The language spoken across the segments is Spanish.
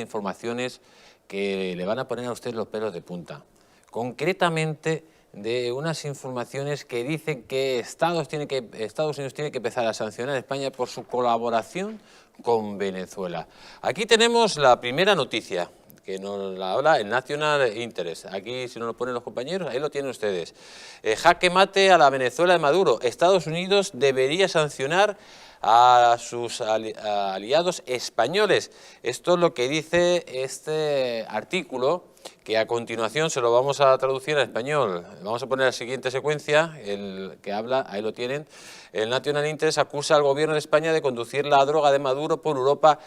informaciones que le van a poner a usted los pelos de punta. Concretamente de unas informaciones que dicen que Estados Unidos tiene que empezar a sancionar a España por su colaboración con Venezuela. Aquí tenemos la primera noticia, que nos la habla el National Interest. Aquí, si no lo ponen los compañeros, ahí lo tienen ustedes. Jaque mate a la Venezuela de Maduro. Estados Unidos debería sancionar a sus aliados españoles. Esto es lo que dice este artículo, que a continuación se lo vamos a traducir a español. Vamos a poner la siguiente secuencia, el que habla, ahí lo tienen. El National Interest acusa al gobierno de España de conducir la droga de Maduro por Europa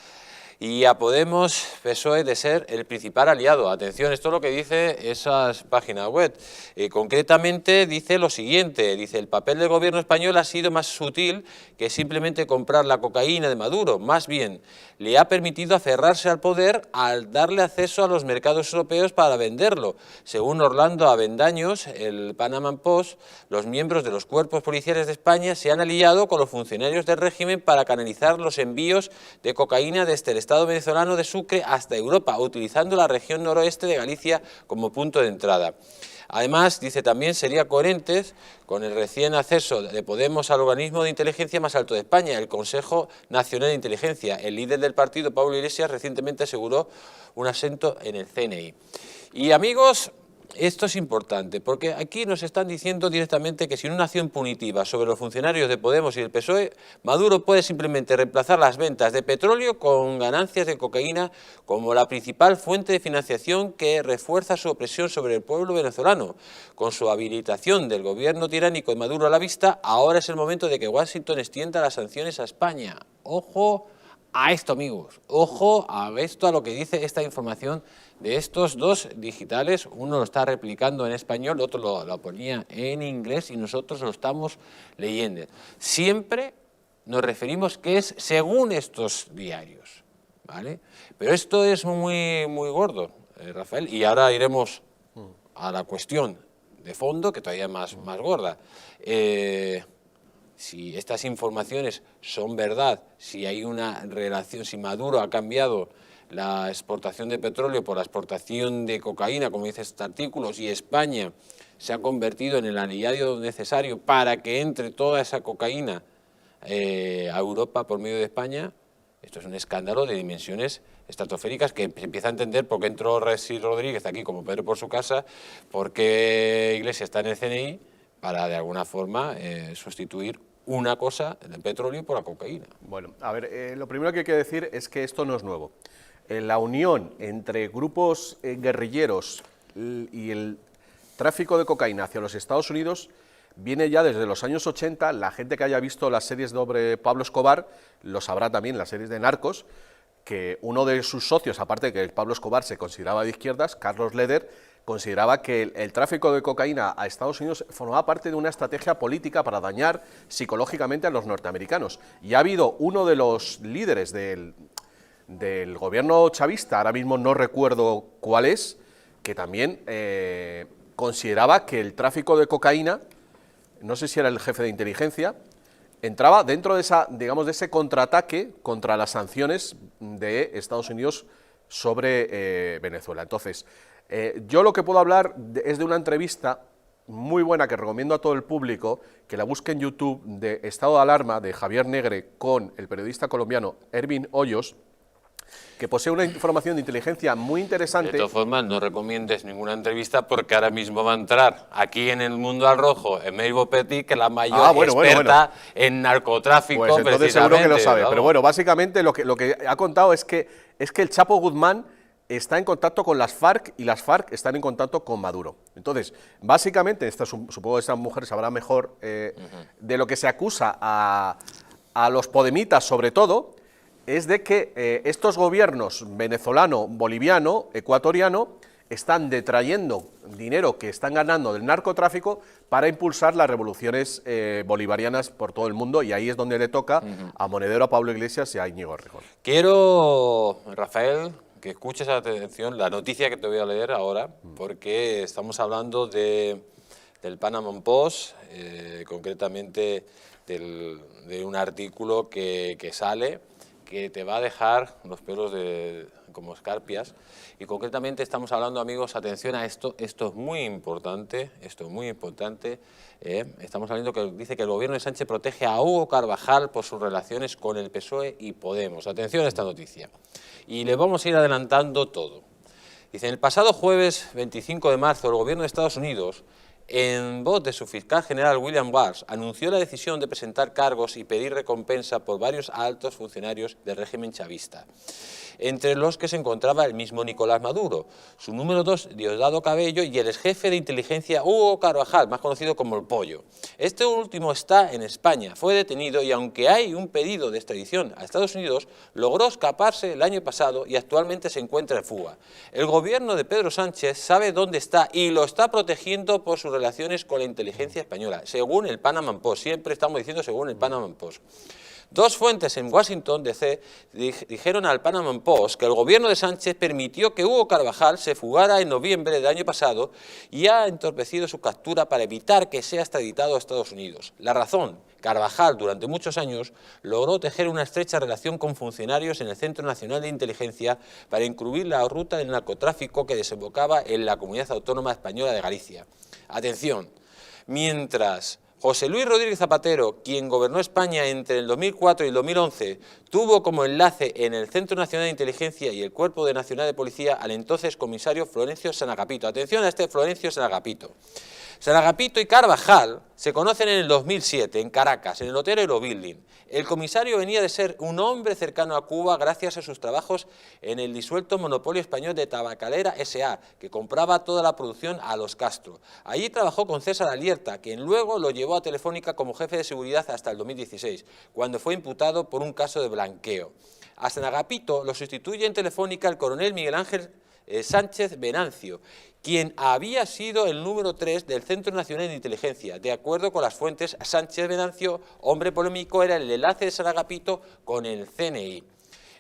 y a Podemos, PSOE, de ser el principal aliado. Atención, esto es lo que dice esas páginas web. Concretamente dice lo siguiente, dice: el papel del gobierno español ha sido más sutil que simplemente comprar la cocaína de Maduro, más bien le ha permitido aferrarse al poder al darle acceso a los mercados europeos para venderlo. Según Orlando Avendaños, el Panama Post, los miembros de los cuerpos policiales de España se han aliado con los funcionarios del régimen para canalizar los envíos de cocaína desde el Estado venezolano de Sucre hasta Europa, utilizando la región noroeste de Galicia como punto de entrada. Además, dice, también sería coherente con el recién acceso de Podemos al organismo de inteligencia más alto de España, el Consejo Nacional de Inteligencia. El líder del partido, Pablo Iglesias, recientemente aseguró un asiento en el CNI. Y amigos, esto es importante, porque aquí nos están diciendo directamente que sin una acción punitiva sobre los funcionarios de Podemos y el PSOE, Maduro puede simplemente reemplazar las ventas de petróleo con ganancias de cocaína como la principal fuente de financiación que refuerza su opresión sobre el pueblo venezolano. Con su habilitación del gobierno tiránico de Maduro a la vista, ahora es el momento de que Washington extienda las sanciones a España. Ojo a esto, amigos, ojo a esto, a lo que dice esta información de estos dos digitales. Uno lo está replicando en español, el otro lo ponía en inglés y nosotros lo estamos leyendo. Siempre nos referimos que es según estos diarios, ¿vale? Pero esto es muy gordo, Rafael, y ahora iremos a la cuestión de fondo, que todavía es más gorda. Si estas informaciones son verdad, si hay una relación, si Maduro ha cambiado la exportación de petróleo por la exportación de cocaína, como dice este artículo, si España se ha convertido en el aliado necesario para que entre toda esa cocaína a Europa por medio de España, esto es un escándalo de dimensiones estratosféricas, que se empieza a entender por qué entró Resi Rodríguez aquí como Pedro por su casa, por qué Iglesias está en el CNI, para de alguna forma sustituir una cosa, el petróleo, por la cocaína. Bueno, a ver, lo primero que hay que decir es que esto no es nuevo. La unión entre grupos guerrilleros y el tráfico de cocaína hacia los Estados Unidos viene ya desde los años 80. La gente que haya visto las series sobre Pablo Escobar lo sabrá también, las series de Narcos, que uno de sus socios, aparte de que Pablo Escobar se consideraba de izquierdas, Carlos Leder, consideraba que el tráfico de cocaína a Estados Unidos formaba parte de una estrategia política para dañar psicológicamente a los norteamericanos. Y ha habido uno de los líderes del gobierno chavista, ahora mismo no recuerdo cuál es, que también consideraba que el tráfico de cocaína, no sé si era el jefe de inteligencia, entraba dentro de esa, digamos, de ese contraataque contra las sanciones de Estados Unidos sobre Venezuela. Entonces, yo lo que puedo hablar es de una entrevista muy buena que recomiendo a todo el público, que la busque en YouTube, de Estado de Alarma, de Javier Negre, con el periodista colombiano Ervin Hoyos, que posee una información de inteligencia muy interesante. De todas formas, no recomiendes ninguna entrevista, porque ahora mismo va a entrar aquí en el Mundo al Rojo Mary Bopetti, que es la mayor experta en narcotráfico. Pues entonces seguro que lo sabe. Pero bueno, básicamente lo que ha contado es que el Chapo Guzmán está en contacto con las FARC y las FARC están en contacto con Maduro. Entonces, básicamente, supongo que esta mujer sabrá mejor de lo que se acusa a los podemitas, sobre todo, es de que estos gobiernos venezolano, boliviano, ecuatoriano, están detrayendo dinero que están ganando del narcotráfico para impulsar las revoluciones bolivarianas por todo el mundo, y ahí es donde le toca a Monedero, a Pablo Iglesias y a Íñigo Errejón. Quiero, Rafael, que escuches a atención la noticia que te voy a leer ahora, porque estamos hablando del Panama Post, concretamente de un artículo que sale, que te va a dejar los pelos como escarpias. Y concretamente estamos hablando, amigos, atención a esto es muy importante, estamos hablando que dice que el gobierno de Sánchez protege a Hugo Carvajal por sus relaciones con el PSOE y Podemos. Atención a esta noticia. Y le vamos a ir adelantando todo. Dice, el pasado jueves 25 de marzo el gobierno de Estados Unidos, en voz de su fiscal general William Barr, anunció la decisión de presentar cargos y pedir recompensa por varios altos funcionarios del régimen chavista, entre los que se encontraba el mismo Nicolás Maduro, su número 2, Diosdado Cabello, y el exjefe de inteligencia Hugo Carvajal, más conocido como el Pollo. Este último está en España, fue detenido y aunque hay un pedido de extradición a Estados Unidos, logró escaparse el año pasado y actualmente se encuentra en fuga. El gobierno de Pedro Sánchez sabe dónde está y lo está protegiendo por sus relaciones con la inteligencia española, según el Panama Post, siempre estamos diciendo según el Panama Post. Dos fuentes en Washington, D.C., dijeron al Panama Post que el gobierno de Sánchez permitió que Hugo Carvajal se fugara en noviembre del año pasado y ha entorpecido su captura para evitar que sea extraditado a Estados Unidos. La razón: Carvajal, durante muchos años, logró tejer una estrecha relación con funcionarios en el Centro Nacional de Inteligencia para encubrir la ruta del narcotráfico que desembocaba en la Comunidad Autónoma Española de Galicia. Atención, mientras José Luis Rodríguez Zapatero, quien gobernó España entre el 2004 y el 2011, tuvo como enlace en el Centro Nacional de Inteligencia y el Cuerpo Nacional de Policía al entonces comisario Florencio Sanagapito. Atención a este Florencio Sanagapito. Sanagapito y Carvajal se conocen en el 2007 en Caracas, en el Hotel Eurobuilding. El comisario venía de ser un hombre cercano a Cuba gracias a sus trabajos en el disuelto monopolio español de Tabacalera S.A., que compraba toda la producción a los Castro. Allí trabajó con César Alierta, quien luego lo llevó a Telefónica como jefe de seguridad hasta el 2016, cuando fue imputado por un caso de blanqueo. A Sanagapito lo sustituye en Telefónica el coronel Miguel Ángel Sánchez Venancio, quien había sido el número 3 del Centro Nacional de Inteligencia. De acuerdo con las fuentes, Sánchez Venancio, hombre polémico, era el enlace de Sanagapito con el CNI.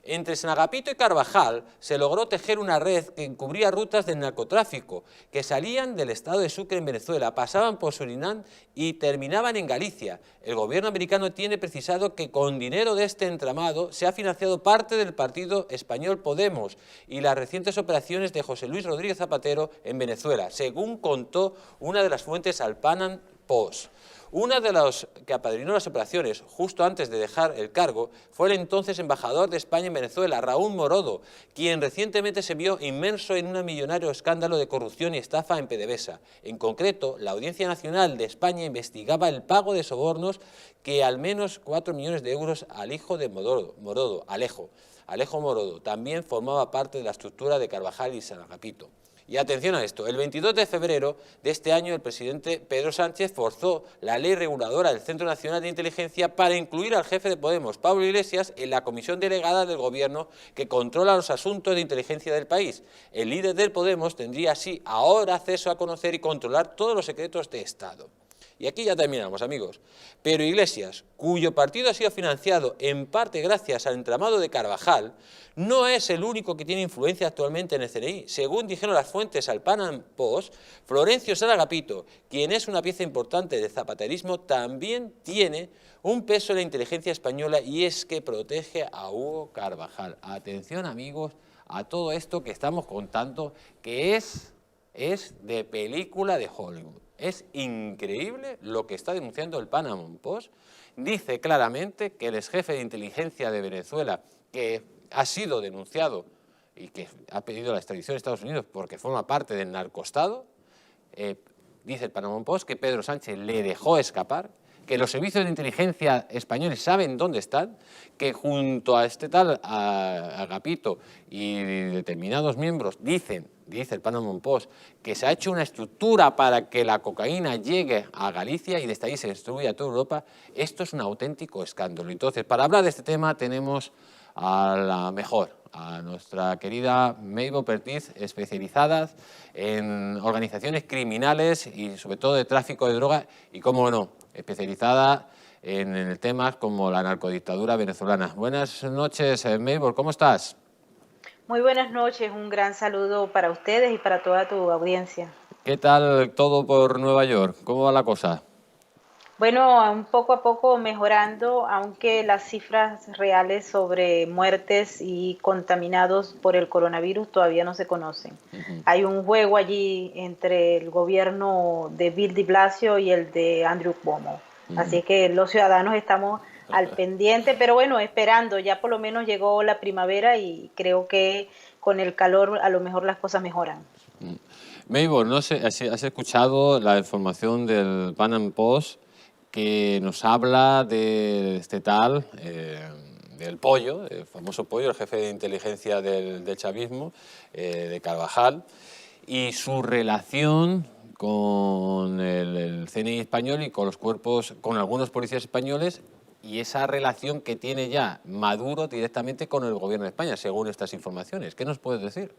Entre Sanagapito y Carvajal se logró tejer una red que encubría rutas del narcotráfico que salían del estado de Sucre en Venezuela, pasaban por Surinam y terminaban en Galicia. El gobierno americano tiene precisado que con dinero de este entramado se ha financiado parte del partido español Podemos y las recientes operaciones de José Luis Rodríguez Zapatero en Venezuela, según contó una de las fuentes al Panama Post. Uno de los que apadrinó las operaciones justo antes de dejar el cargo fue el entonces embajador de España en Venezuela, Raúl Morodo, quien recientemente se vio inmerso en un millonario escándalo de corrupción y estafa en PDVSA. En concreto, la Audiencia Nacional de España investigaba el pago de sobornos que al menos 4 millones de euros al hijo de Morodo, Alejo Morodo, también formaba parte de la estructura de Carvajal y Sanagapito. Y atención a esto, el 22 de febrero de este año el presidente Pedro Sánchez forzó la ley reguladora del Centro Nacional de Inteligencia para incluir al jefe de Podemos, Pablo Iglesias, en la comisión delegada del Gobierno que controla los asuntos de inteligencia del país. El líder del Podemos tendría así ahora acceso a conocer y controlar todos los secretos de Estado. Y aquí ya terminamos, amigos. Pero Iglesias, cuyo partido ha sido financiado en parte gracias al entramado de Carvajal, no es el único que tiene influencia actualmente en el CNI. Según dijeron las fuentes al Panama Post, Florencio Sanagapito, quien es una pieza importante del zapaterismo, también tiene un peso en la inteligencia española y es que protege a Hugo Carvajal. Atención, amigos, a todo esto que estamos contando, que es de película de Hollywood. Es increíble lo que está denunciando el Panama Post. Dice claramente que el exjefe de inteligencia de Venezuela, que ha sido denunciado y que ha pedido la extradición de Estados Unidos porque forma parte del narcoestado, dice el Panama Post que Pedro Sánchez le dejó escapar, que los servicios de inteligencia españoles saben dónde están, que junto a este tal Agapito y determinados miembros dice el Panama Post, que se ha hecho una estructura para que la cocaína llegue a Galicia y desde ahí se distribuye a toda Europa. Esto es un auténtico escándalo. Entonces, para hablar de este tema tenemos a la mejor, a nuestra querida Mabel Pertiz, especializada en organizaciones criminales y sobre todo de tráfico de droga y, cómo no, especializada en temas como la narcodictadura venezolana. Buenas noches, Mabel, ¿cómo estás? Muy buenas noches, un gran saludo para ustedes y para toda tu audiencia. ¿Qué tal todo por Nueva York? ¿Cómo va la cosa? Bueno, un poco a poco mejorando, aunque las cifras reales sobre muertes y contaminados por el coronavirus todavía no se conocen. Ujú. Hay un juego allí entre el gobierno de Bill de Blasio y el de Andrew Cuomo. Así que los ciudadanos estamos al pendiente, pero bueno, esperando. Ya por lo menos llegó la primavera y creo que con el calor a lo mejor las cosas mejoran. Maybor, no sé, has escuchado la información del Pan Am Post que nos habla de este tal, del Pollo, el famoso Pollo, el jefe de inteligencia del chavismo, de Carvajal, y su relación con el CNI español y con los cuerpos, con algunos policías españoles, y esa relación que tiene ya Maduro directamente con el gobierno de España, según estas informaciones. ¿Qué nos puedes decir?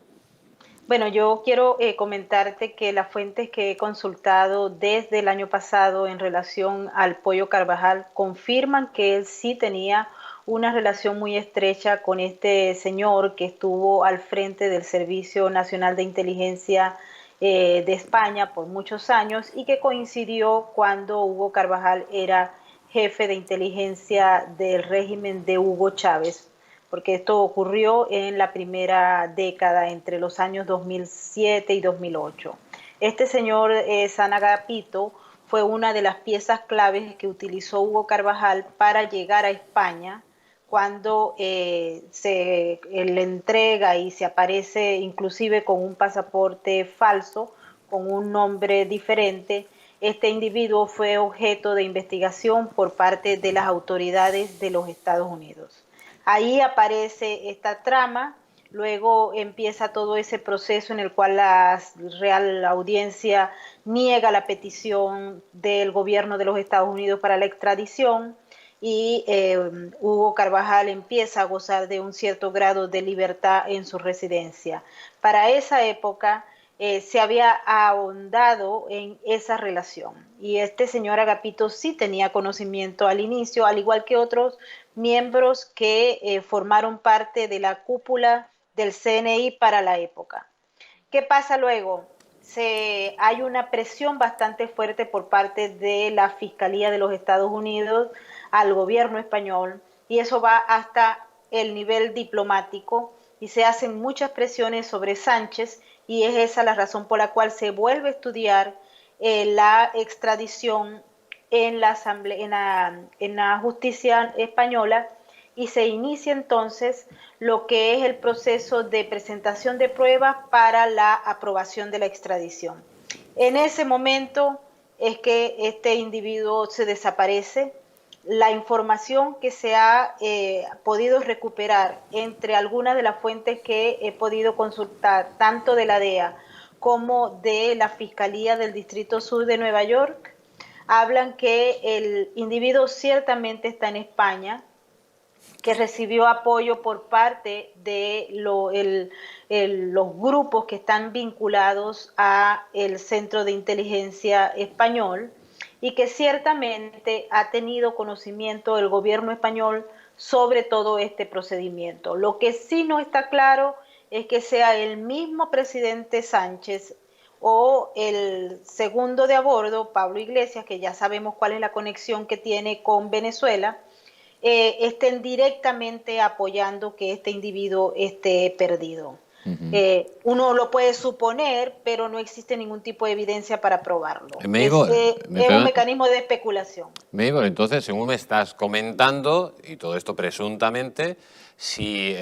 Bueno, yo quiero comentarte que las fuentes que he consultado desde el año pasado en relación al Pollo Carvajal confirman que él sí tenía una relación muy estrecha con este señor que estuvo al frente del Servicio Nacional de Inteligencia de España por muchos años y que coincidió cuando Hugo Carvajal era jefe de inteligencia del régimen de Hugo Chávez, porque esto ocurrió en la primera década, entre los años 2007 y 2008. Este señor Sanagapito fue una de las piezas claves que utilizó Hugo Carvajal para llegar a España cuando se le entrega y se aparece inclusive con un pasaporte falso, con un nombre diferente. Este individuo fue objeto de investigación por parte de las autoridades de los Estados Unidos. Ahí aparece esta trama, luego empieza todo ese proceso en el cual la Real Audiencia niega la petición del gobierno de los Estados Unidos para la extradición y Hugo Carvajal empieza a gozar de un cierto grado de libertad en su residencia. Para esa época se había ahondado en esa relación y este señor Agapito sí tenía conocimiento al inicio, al igual que otros miembros que formaron parte de la cúpula del CNI para la época. ¿Qué pasa luego? Hay una presión bastante fuerte por parte de la Fiscalía de los Estados Unidos al gobierno español y eso va hasta el nivel diplomático y se hacen muchas presiones sobre Sánchez y es esa la razón por la cual se vuelve a estudiar la extradición en la, en la justicia española y se inicia entonces lo que es el proceso de presentación de pruebas para la aprobación de la extradición. En ese momento es que este individuo se desaparece. La información que se ha podido recuperar entre algunas de las fuentes que he podido consultar, tanto de la DEA como de la Fiscalía del Distrito Sur de Nueva York, hablan que el individuo ciertamente está en España, que recibió apoyo por parte de los grupos que están vinculados a el Centro de Inteligencia Español y que ciertamente ha tenido conocimiento el gobierno español sobre todo este procedimiento. Lo que sí no está claro es que sea el mismo presidente Sánchez o el segundo de a bordo, Pablo Iglesias, que ya sabemos cuál es la conexión que tiene con Venezuela, estén directamente apoyando que este individuo esté perdido. Uno lo puede suponer, pero no existe ningún tipo de evidencia para probarlo. Es un mecanismo de especulación. Maybor, entonces, según me estás comentando, y todo esto presuntamente, si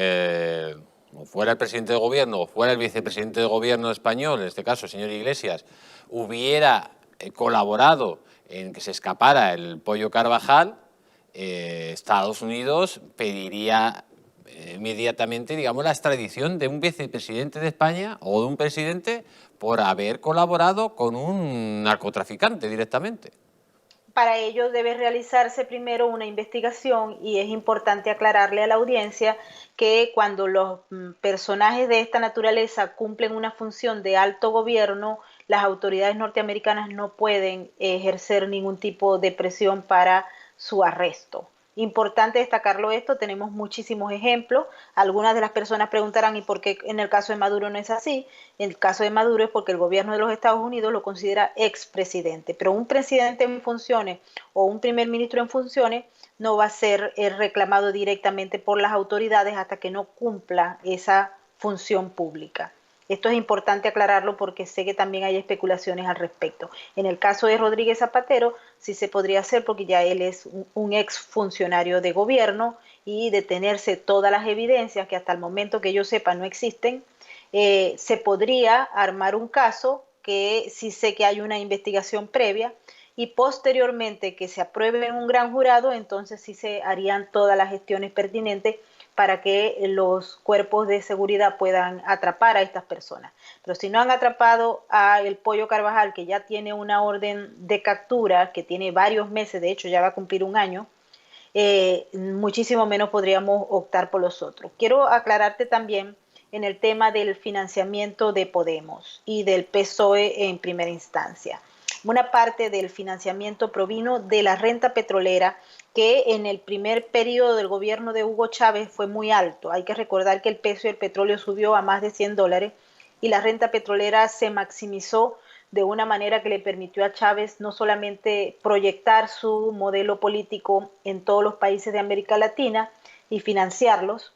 o fuera el presidente de gobierno o fuera el vicepresidente de gobierno español, en este caso el señor Iglesias, hubiera colaborado en que se escapara el Pollo Carvajal, Estados Unidos pediría inmediatamente, digamos, la extradición de un vicepresidente de España o de un presidente por haber colaborado con un narcotraficante directamente. Para ello debe realizarse primero una investigación y es importante aclararle a la audiencia que cuando los personajes de esta naturaleza cumplen una función de alto gobierno, las autoridades norteamericanas no pueden ejercer ningún tipo de presión para su arresto. Importante destacarlo esto, tenemos muchísimos ejemplos. Algunas de las personas preguntarán, ¿y por qué en el caso de Maduro no es así? En el caso de Maduro es porque el gobierno de los Estados Unidos lo considera expresidente, pero un presidente en funciones o un primer ministro en funciones no va a ser reclamado directamente por las autoridades hasta que no cumpla esa función pública. Esto es importante aclararlo porque sé que también hay especulaciones al respecto. En el caso de Rodríguez Zapatero, sí se podría hacer porque ya él es un ex funcionario de gobierno y de tenerse todas las evidencias que hasta el momento que yo sepa no existen, se podría armar un caso que sí sé que hay una investigación previa y posteriormente que se apruebe en un gran jurado, entonces sí se harían todas las gestiones pertinentes para que los cuerpos de seguridad puedan atrapar a estas personas. Pero si no han atrapado a el Pollo Carvajal, que ya tiene una orden de captura, que tiene varios meses, de hecho ya va a cumplir un año, muchísimo menos podríamos optar por los otros. Quiero aclararte también en el tema del financiamiento de Podemos y del PSOE en primera instancia. Una parte del financiamiento provino de la renta petrolera que en el primer periodo del gobierno de Hugo Chávez fue muy alto. Hay que recordar que el precio del petróleo subió a más de $100 y la renta petrolera se maximizó de una manera que le permitió a Chávez no solamente proyectar su modelo político en todos los países de América Latina y financiarlos,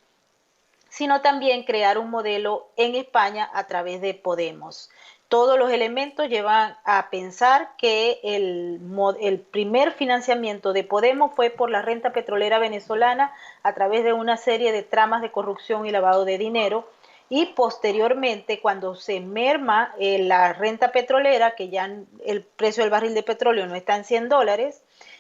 sino también crear un modelo en España a través de Podemos. Todos los elementos llevan a pensar que el primer financiamiento de Podemos fue por la renta petrolera venezolana a través de una serie de tramas de corrupción y lavado de dinero, y posteriormente cuando se merma la renta petrolera, que ya el precio del barril de petróleo no está en $100,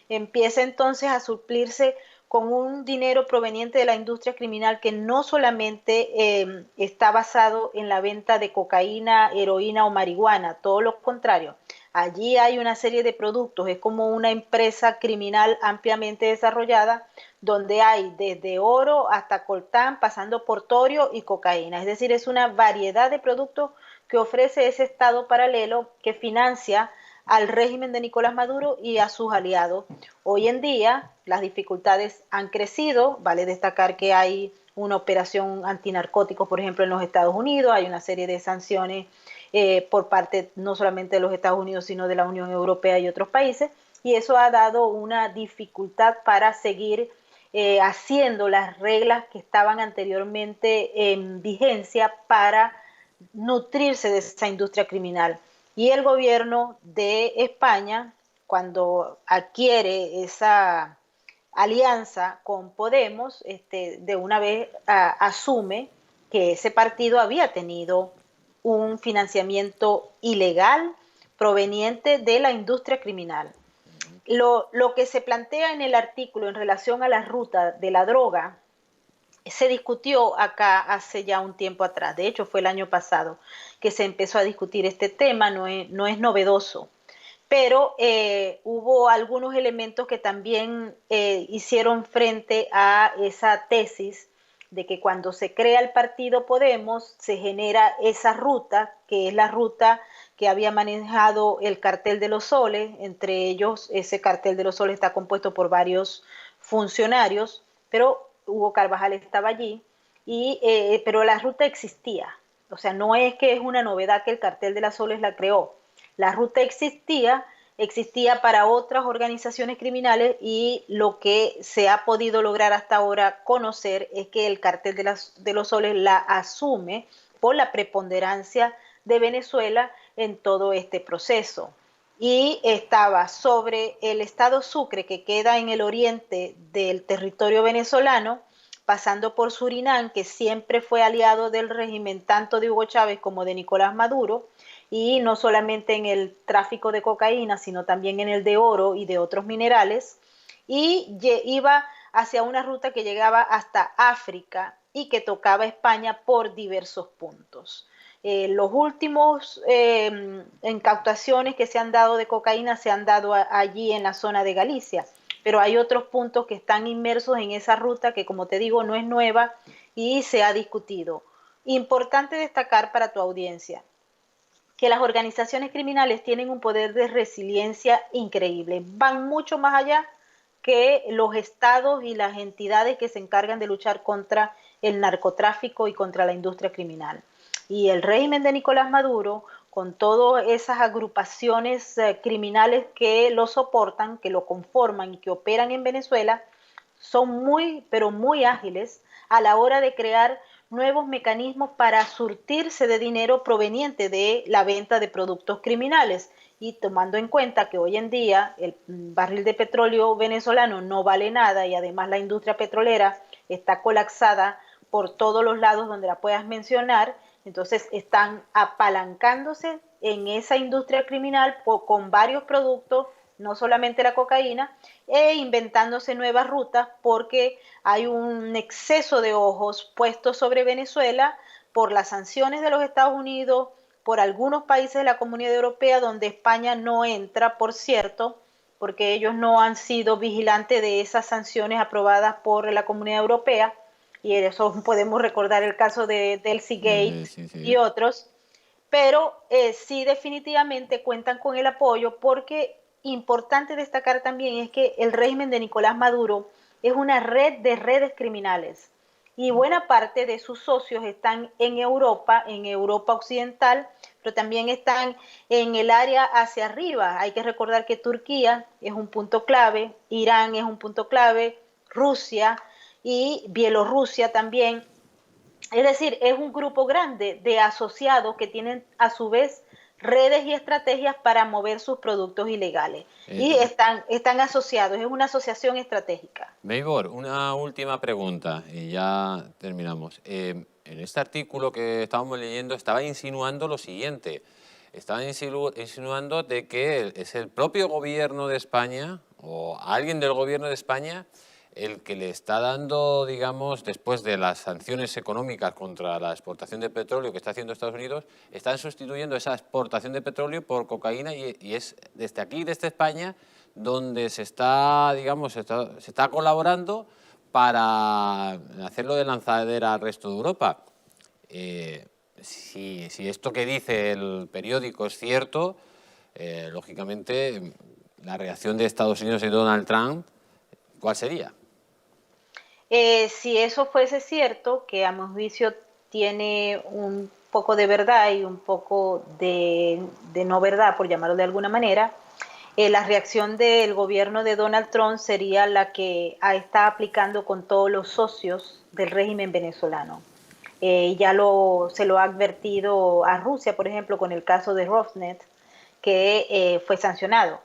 empieza entonces a suplirse con un dinero proveniente de la industria criminal que no solamente está basado en la venta de cocaína, heroína o marihuana, todo lo contrario. Allí hay una serie de productos, es como una empresa criminal ampliamente desarrollada, donde hay desde oro hasta coltán, pasando por torio y cocaína. Es decir, es una variedad de productos que ofrece ese Estado paralelo que financia al régimen de Nicolás Maduro y a sus aliados. Hoy en día las dificultades han crecido, vale destacar que hay una operación antinarcóticos, por ejemplo, en los Estados Unidos, hay una serie de sanciones por parte no solamente de los Estados Unidos, sino de la Unión Europea y otros países, y eso ha dado una dificultad para seguir haciendo las reglas que estaban anteriormente en vigencia para nutrirse de esa industria criminal. Y el gobierno de España, cuando adquiere esa alianza con Podemos, de una vez asume que ese partido había tenido un financiamiento ilegal proveniente de la industria criminal. Lo que se plantea en el artículo en relación a la ruta de la droga se discutió acá hace ya un tiempo atrás, de hecho fue el año pasado que se empezó a discutir este tema, no es novedoso, pero hubo algunos elementos que también hicieron frente a esa tesis de que cuando se crea el partido Podemos se genera esa ruta, que es la ruta que había manejado el cartel de los soles, entre ellos ese cartel de los soles está compuesto por varios funcionarios, pero Hugo Carvajal estaba allí, pero la ruta existía, o sea, no es que es una novedad que el cartel de las soles la creó, la ruta existía para otras organizaciones criminales y lo que se ha podido lograr hasta ahora conocer es que el cartel de los soles la asume por la preponderancia de Venezuela en todo este proceso. Y estaba sobre el estado Sucre, que queda en el oriente del territorio venezolano, pasando por Surinam, que siempre fue aliado del régimen tanto de Hugo Chávez como de Nicolás Maduro, y no solamente en el tráfico de cocaína, sino también en el de oro y de otros minerales, y iba hacia una ruta que llegaba hasta África y que tocaba España por diversos puntos. Los últimos incautaciones que se han dado de cocaína se han dado allí en la zona de Galicia, pero hay otros puntos que están inmersos en esa ruta que, como te digo, no es nueva y se ha discutido. Importante destacar para tu audiencia que las organizaciones criminales tienen un poder de resiliencia increíble, van mucho más allá que los estados y las entidades que se encargan de luchar contra el narcotráfico y contra la industria criminal. Y el régimen de Nicolás Maduro, con todas esas agrupaciones criminales que lo soportan, que lo conforman y que operan en Venezuela, son muy, pero muy ágiles a la hora de crear nuevos mecanismos para surtirse de dinero proveniente de la venta de productos criminales. Y tomando en cuenta que hoy en día el barril de petróleo venezolano no vale nada y además la industria petrolera está colapsada por todos los lados donde la puedas mencionar, entonces están apalancándose en esa industria criminal con varios productos, no solamente la cocaína, e inventándose nuevas rutas porque hay un exceso de ojos puestos sobre Venezuela por las sanciones de los Estados Unidos, por algunos países de la Comunidad Europea, donde España no entra, por cierto, porque ellos no han sido vigilantes de esas sanciones aprobadas por la Comunidad Europea, y eso podemos recordar el caso de Delcy Gate y otros, pero sí definitivamente cuentan con el apoyo porque importante destacar también es que el régimen de Nicolás Maduro es una red de redes criminales y buena parte de sus socios están en Europa Occidental, pero también están en el área hacia arriba. Hay que recordar que Turquía es un punto clave, Irán es un punto clave, Rusia y Bielorrusia también. Es decir, es un grupo grande de asociados que tienen a su vez redes y estrategias para mover sus productos ilegales. Y están asociados, es una asociación estratégica. Meibor, una última pregunta y ya terminamos. En este artículo que estábamos leyendo estaba insinuando lo siguiente. Estaba insinuando de que es el propio gobierno de España o alguien del gobierno de España el que le está dando, digamos, después de las sanciones económicas contra la exportación de petróleo que está haciendo Estados Unidos, están sustituyendo esa exportación de petróleo por cocaína y es desde aquí, desde España, donde se está, digamos, se está colaborando para hacerlo de lanzadera al resto de Europa. Si esto que dice el periódico es cierto, lógicamente la reacción de Estados Unidos y Donald Trump, ¿cuál sería? Si eso fuese cierto, que a mi juicio tiene un poco de verdad y un poco de no verdad, por llamarlo de alguna manera, la reacción del gobierno de Donald Trump sería la que está aplicando con todos los socios del régimen venezolano. Se lo ha advertido a Rusia, por ejemplo, con el caso de Rosneft, que fue sancionado.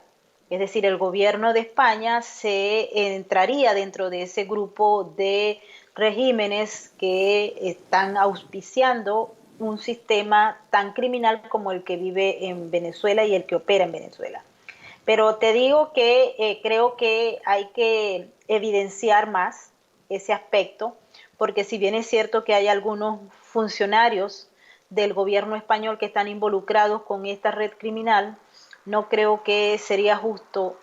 Es decir, el gobierno de España se entraría dentro de ese grupo de regímenes que están auspiciando un sistema tan criminal como el que vive en Venezuela y el que opera en Venezuela. Pero te digo que creo que hay que evidenciar más ese aspecto, porque si bien es cierto que hay algunos funcionarios del gobierno español que están involucrados con esta red criminal, no creo que sería justo,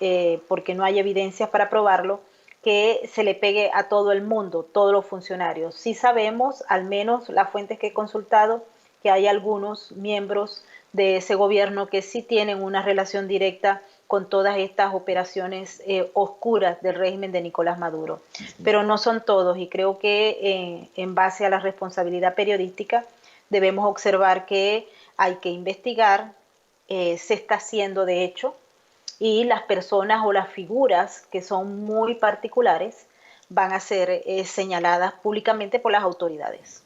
porque no hay evidencias para probarlo, que se le pegue a todo el mundo, todos los funcionarios. Sí sabemos, al menos las fuentes que he consultado, que hay algunos miembros de ese gobierno que sí tienen una relación directa con todas estas operaciones oscuras del régimen de Nicolás Maduro. Pero no son todos y creo que en base a la responsabilidad periodística debemos observar que hay que investigar, se está haciendo de hecho, y las personas o las figuras que son muy particulares van a ser señaladas públicamente por las autoridades.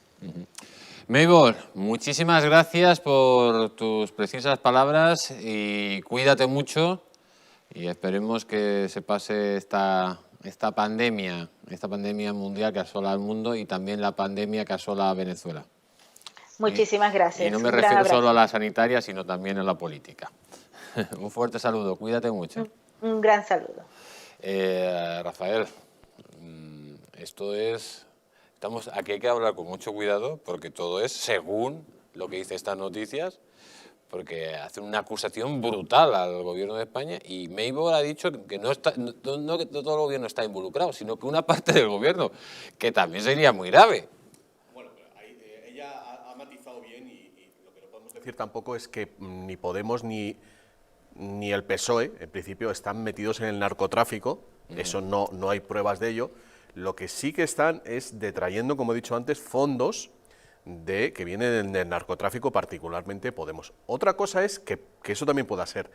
Meibor, muchísimas gracias por tus precisas palabras y cuídate mucho y esperemos que se pase esta pandemia mundial que asola al mundo y también la pandemia que asola a Venezuela. Muchísimas gracias. Y no me refiero solo a la sanitaria, sino también a la política. Un fuerte saludo, cuídate mucho. Un gran saludo. Rafael, aquí hay que hablar con mucho cuidado porque todo es según lo que dice estas noticias, porque hacen una acusación brutal al gobierno de España y Meibor ha dicho que no que todo el gobierno está involucrado, sino que una parte del gobierno, que también sería muy grave. Bueno, ella ha matizado bien y lo que no podemos decir tampoco es que ni Podemos ni el PSOE, en principio, están metidos en el narcotráfico Eso no hay pruebas de ello. Lo que sí que están es detrayendo, como he dicho antes, fondos que vienen del narcotráfico, particularmente Podemos. Otra cosa es que eso también pueda ser.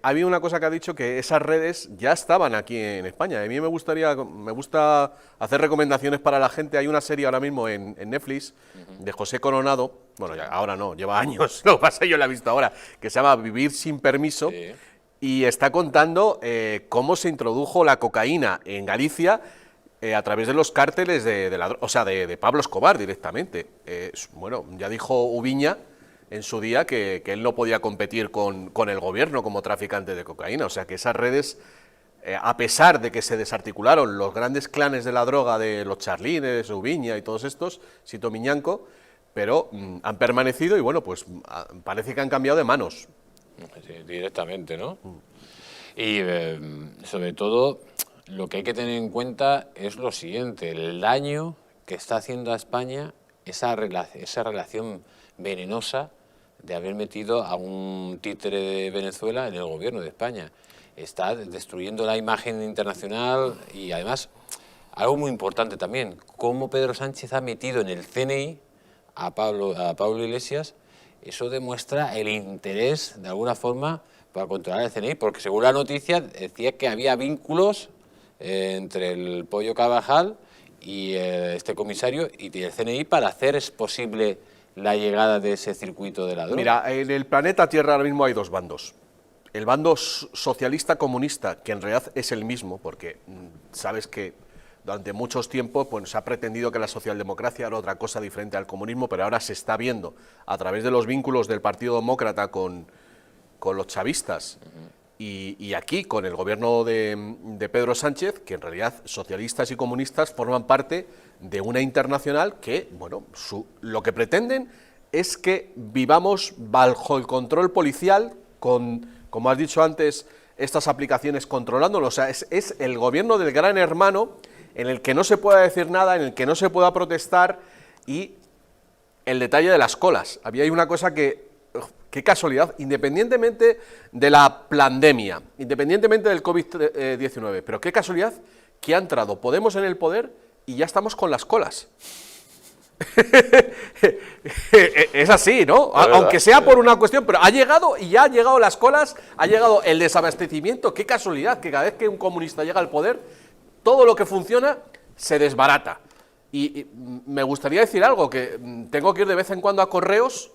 Ha habido una cosa que ha dicho, que esas redes ya estaban aquí en España. A mí me gusta hacer recomendaciones para la gente. Hay una serie ahora mismo en Netflix de José Coronado, bueno, ya, ahora no, lleva años, lo que pasa es que yo la he visto ahora, que se llama Vivir sin permiso, y está contando cómo se introdujo la cocaína en Galicia a través de los cárteles de Pablo Escobar directamente. Bueno, ya dijo Ubiña en su día que él no podía competir con el gobierno como traficante de cocaína, o sea que esas redes, a pesar de que se desarticularon los grandes clanes de la droga de los Charlines, Ubiña y todos estos, Sito Miñanco, pero han permanecido y bueno, pues parece que han cambiado de manos. Sí, directamente, ¿no? Y sobre todo, lo que hay que tener en cuenta es lo siguiente: el daño que está haciendo a España esa relación venenosa de haber metido a un títere de Venezuela en el gobierno de España. Está destruyendo la imagen internacional y además, algo muy importante también, cómo Pedro Sánchez ha metido en el CNI a Pablo Iglesias. Eso demuestra el interés, de alguna forma, para controlar el CNI, porque según la noticia decía que había vínculos entre el Pollo Carvajal y este comisario y el CNI para hacer posible la llegada de ese circuito de la droga. Mira, en el planeta Tierra ahora mismo hay dos bandos. El bando socialista comunista, que en realidad es el mismo, porque sabes que durante muchos tiempos pues, se ha pretendido que la socialdemocracia era otra cosa diferente al comunismo, pero ahora se está viendo a través de los vínculos del Partido Demócrata con los chavistas y aquí con el gobierno de Pedro Sánchez, que en realidad socialistas y comunistas forman parte de una internacional que, bueno, lo que pretenden es que vivamos bajo el control policial con, como has dicho antes, estas aplicaciones controlándolo. O sea, es el gobierno del gran hermano en el que no se pueda decir nada, en el que no se pueda protestar, y el detalle de las colas. Había ahí una cosa que, qué casualidad, independientemente de la pandemia, independientemente del COVID-19, pero qué casualidad que ha entrado Podemos en el poder y ya estamos con las colas. Es así, ¿no? Aunque sea por una cuestión, pero ha llegado y ya han llegado las colas, ha llegado el desabastecimiento. Qué casualidad que cada vez que un comunista llega al poder, todo lo que funciona se desbarata. Y me gustaría decir algo, que tengo que ir de vez en cuando a correos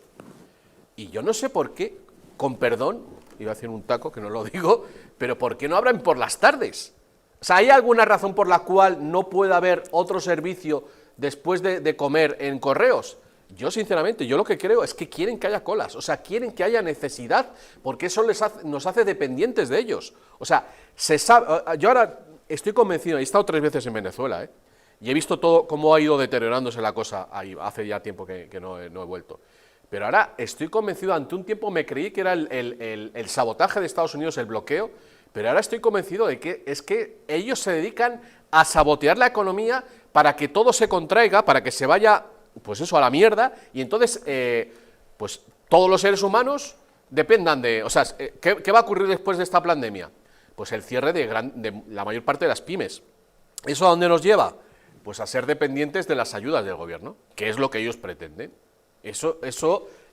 y yo no sé por qué, con perdón, iba a decir un taco que no lo digo, pero ¿por qué no abren por las tardes? O sea, ¿hay alguna razón por la cual no pueda haber otro servicio después de comer en correos? Yo, sinceramente, yo lo que creo es que quieren que haya colas, o sea, quieren que haya necesidad, porque eso nos hace dependientes de ellos. O sea, se sabe, yo ahora estoy convencido, he estado 3 veces en Venezuela, y he visto todo cómo ha ido deteriorándose la cosa ahí, hace ya tiempo que no he vuelto. Pero ahora estoy convencido, ante un tiempo me creí que era el sabotaje de Estados Unidos, el bloqueo, pero ahora estoy convencido de que es que ellos se dedican a sabotear la economía para que todo se contraiga, para que se vaya, pues eso, a la mierda, y entonces, pues todos los seres humanos dependan de... O sea, ¿qué va a ocurrir después de esta pandemia? Pues el cierre de la mayor parte de las pymes. ¿Eso a dónde nos lleva? Pues a ser dependientes de las ayudas del gobierno, que es lo que ellos pretenden. Eso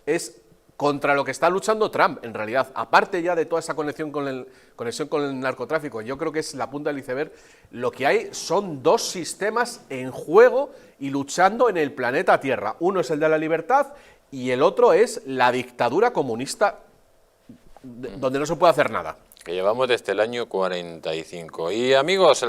es contra lo que está luchando Trump, en realidad. Aparte ya de toda esa conexión con el narcotráfico, yo creo que es la punta del iceberg. Lo que hay son 2 sistemas en juego y luchando en el planeta Tierra. Uno es el de la libertad y el otro es la dictadura comunista, donde no se puede hacer nada. Que llevamos desde el año 45. Y amigos,